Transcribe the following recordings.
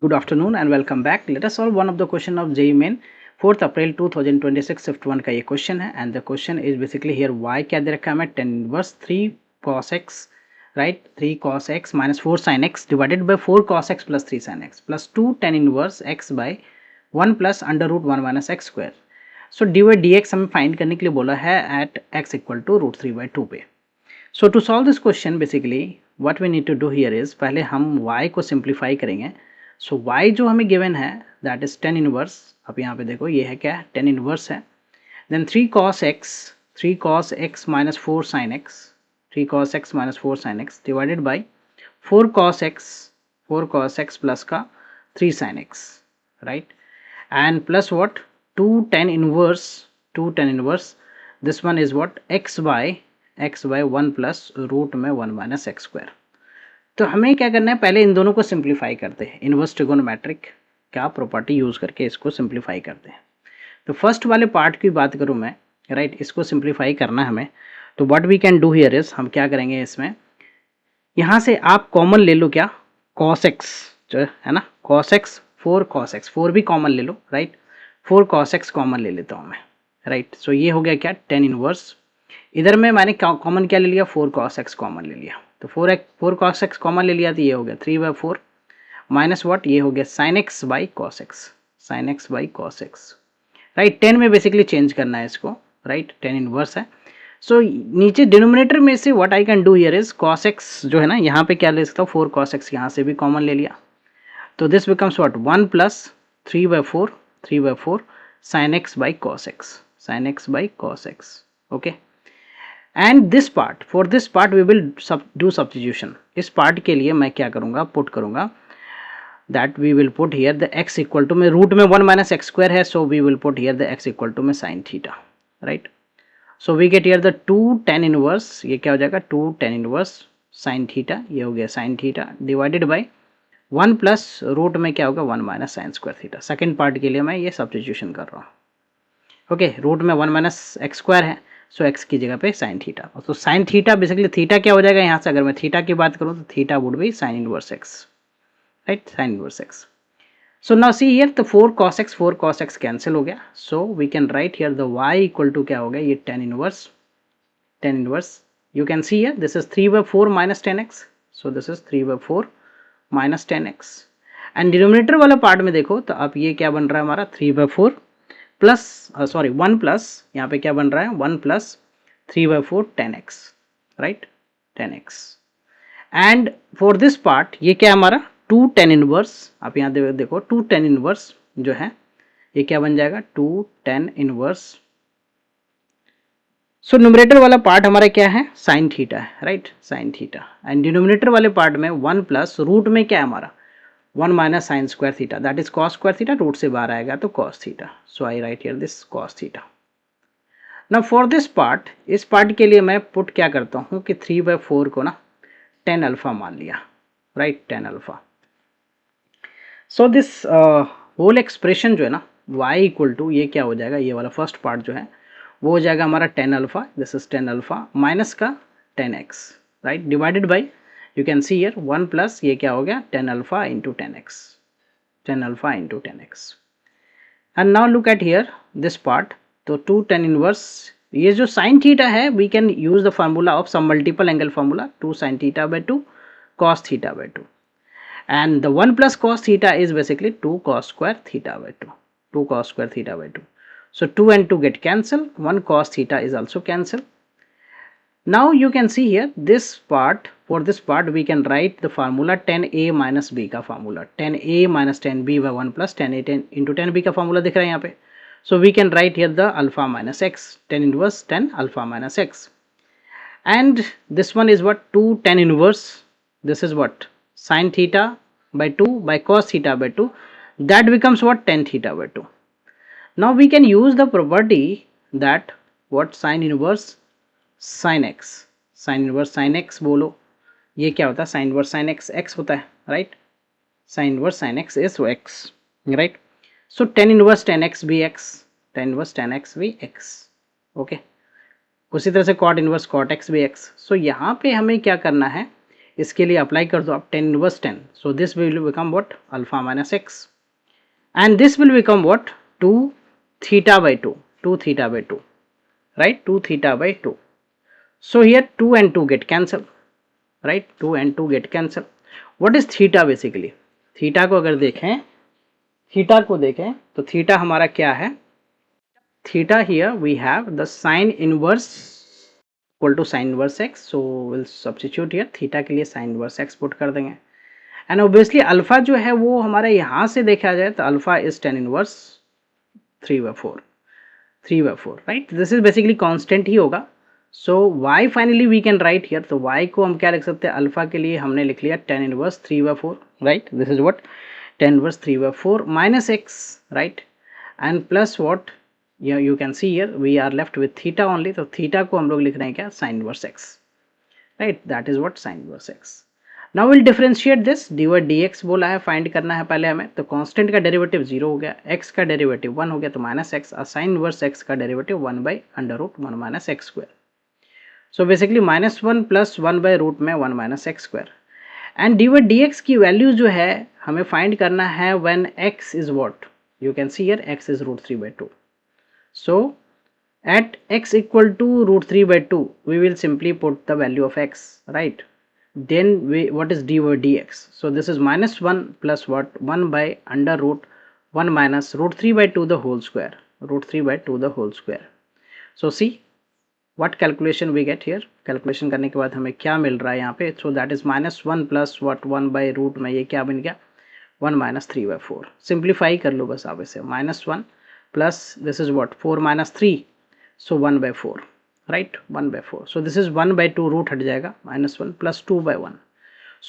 Good afternoon and welcome back. Let us solve one of the question of JEE Main 4th April 2026 shift 1 का ये question है and the question is basically here y क्या दे रखा है हमें tan inverse 3 cos x right 3 cos x minus 4 sin x divided by 4 cos x plus 3 sin x plus 2 tan inverse x by 1 plus under root 1 minus x square. So dy dx हमें find करने के लिए बोला है at x equal to root 3 by 2 पे. So to solve this question basically what we need to do here is पहले हम y को सिंप्लीफाई करेंगे. सो y जो हमें गिवन है दैट इज टेन इनवर्स. अब यहाँ पे देखो ये है क्या है टेन इनवर्स है. Then 3 cos x minus 4 sin x 3 cos x minus 4 sin x divided by 4 cos x plus का 3 sin x right and plus what 2 tan inverse this one is what x by 1 plus root में 1 minus x square. तो हमें क्या करना है पहले इन दोनों को सिंप्लीफाई करते हैं. इनवर्स ट्रिगोनोमेट्रिक क्या प्रॉपर्टी यूज करके इसको सिंप्लीफाई करते हैं. तो फर्स्ट वाले पार्ट की बात करूं मैं राइट इसको सिंप्लीफाई करना है हमें. तो what we can do here is हम क्या करेंगे इसमें यहाँ से आप कॉमन ले लो क्या cos x जो है ना cos x 4 भी कॉमन ले लो राइट 4 cos x कॉमन ले लेता हूँ मैं राइट. सो ये हो गया क्या टेन इनवर्स. इधर में मैंने कॉमन क्या ले लिया 4 cos x कॉमन ले लिया. तो 4 cos x कॉमन ले लिया तो ये हो गया 3/4 माइनस व्हाट ये हो गया sin x by cos x right. 10 में बेसिकली चेंज करना है इसको राइट. 10 इनवर्स है. सो नीचे डिनोमिनेटर में से what I can do here is cos x जो है ना यहाँ पे क्या ले सकता हूँ 4 cos x यहाँ से भी कॉमन ले लिया. तो दिस बिकम्स व्हाट 1 प्लस 3/4 sin x by cos x okay. And this part for this part we will do substitution. इस पार्ट के लिए मैं क्या करूंगा पुट करूंगा that we will put here the x equal to में रूट में 1 माइनस एक्स स्क्वायर है. So we will put here the x equal to में sine theta right. So we get here the 2 tan inverse ये क्या हो जाएगा 2 tan inverse sine theta ये हो गया sine theta divided by 1 plus root में क्या होगा 1 minus sine square theta. Second part के लिए मैं ये सब्स्टिट्यूशन कर रहा हूँ ओके. रूट में 1 माइनस एक्स स्क्वायर है सो एक्स की जगह पे साइन थीटा. तो साइन थीटा बेसिकली थीटा क्या हो जाएगा यहाँ से अगर मैं थीटा की बात करूँ तो theta would be sine inverse x right sine inverse x. So now see here तो 4 cos x कैंसिल हो गया. So we can write here the y equal to क्या हो गया ये tan inverse you can see here this is 3/4 minus 10x. So this is 3/4 minus 10x and denominator वाला part में देखो तो अब ये क्या बन रहा है हमारा 3/4 प्लस सॉरी 1 प्लस यहाँ पे क्या बन रहा है 1 प्लस 3/4 10x right 10x and for this part ये क्या हमारा 2 tan इनवर्स. आप यहाँ देखो 2 tan इनवर्स जो है ये क्या बन जाएगा 2 tan इनवर्स. सो न्यूमरेटर वाला पार्ट हमारा क्या है साइन थीटा है right sine theta and denominator वाले पार्ट में 1 प्लस रूट में क्या है हमारा 1 minus sine square theta that is cos square theta. Root से बाहर आएगा तो cos theta. So I write here this cos theta. Now for this part इस पार्ट के लिए मैं पुट क्या करता हूँ कि 3/4 को ना 10 अल्फा मान लिया right 10 alpha. So this whole expression जो है ना y इक्वल टू ये क्या हो जाएगा ये वाला फर्स्ट पार्ट जो है वो हो जाएगा हमारा 10 alpha this is 10 alpha minus का 10x right divided by you can see here 1 plus ये क्या हो गया 10 alpha into 10x and now look at here this part. तो 2 tan inverse ये जो sin theta है we can use the formula of some multiple angle formula 2 sin theta by 2 cos theta by 2 and the 1 plus cos theta is basically 2 cos square theta by 2. So 2 and 2 get cancelled 1 cos theta is also cancelled. Now you can see here this part for this part we can write the formula 10a minus b का formula 10a minus 10b by 1 plus 10a 10 into 10b का formula दिख रहा है यहाँ पे. So we can write here the alpha minus x 10 inverse 10 alpha minus x and this one is what 2 tan inverse this is what sin theta by 2 by cos theta by 2 that becomes what tan theta by 2. Now we can use the property that what sin inverse sin inverse sin x बोलो ये क्या होता है sin inverse sin x x होता है right sin inverse sin x is x right. So tan inverse tan x भी x tan inverse tan x भी x okay. उसी तरह से cot inverse cot x भी x. सो यहाँ पे हमें क्या करना है इसके लिए अप्लाई कर दो आप tan inverse 10, so this will become what, alpha minus x, and this will become what, 2 theta by 2, 2 theta by 2, right, 2 theta by 2. So here 2 and 2 get cancelled, right, 2 and 2 get cancelled. What is theta basically? Theta को अगर देखें, theta को देखें तो theta हमारा क्या है, theta here we have the sine inverse equal to sine inverse x, so will substitute here, theta के लिए साइन इनवर्स एक्स पुट कर देंगे, एंड ऑब्वियसली अल्फा जो है वो हमारा यहाँ से देखा जाए तो alpha is tan inverse 3/4, 3/4, right, this is basically constant ही होगा. सो y finally we can write here, तो y को हम क्या लिख सकते हैं, अल्फा के लिए हमने लिख लिया tan inverse 3/4, right, this is what tan inverse 3/4 minus x, right, and plus what, you can see here we are left with theta only, तो theta को हम लोग लिख रहे हैं क्या, sin inverse x, right, that is what sin inverse x. Now we'll differentiate this, dy dx बोला है, फाइंड करना है पहले हमें, तो कांस्टेंट का डेरिवेटिव 0 हो गया, x का डेरिवेटिव 1 हो गया तो माइनस x, और sin inverse x का derivative 1/√1 minus x square, so basically -1 + 1/रूट में 1 minus x square, and dy dx की वैल्यू जो है हमें फाइंड करना है when x is what, you can see here x is √3/2. So at x equal to √3/2 we will simply put the value of x, right, then what is dy dx, so this is -1 plus what, 1/√1 minus √3/2 the whole square, √3/2 the whole square. So see what calculation we get here, calculation करने के बाद हमें क्या मिल रहा है यहाँ पे, so that is -1 plus what, 1/√, में ये क्या बन गया, 1 minus 3/4, सिंप्लीफाई कर लो बस आप इसे, -1 plus this is what, 4 minus 3, so 1/4, right, 1/4, so this is 1/2, root हट जाएगा, -1 plus 2/1,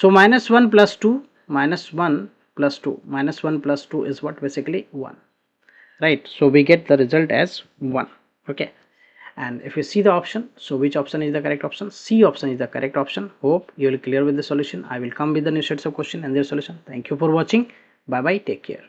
so -1 plus 2, -1 plus 2, -1 plus 2 is what, basically 1, right, so we get the result as 1, okay. And if you see the option, so which option is the correct option, C option is the correct option. Hope you will clear with the solution. I will come with the new sets of question and their solution. Thank you for watching. Bye bye, take care.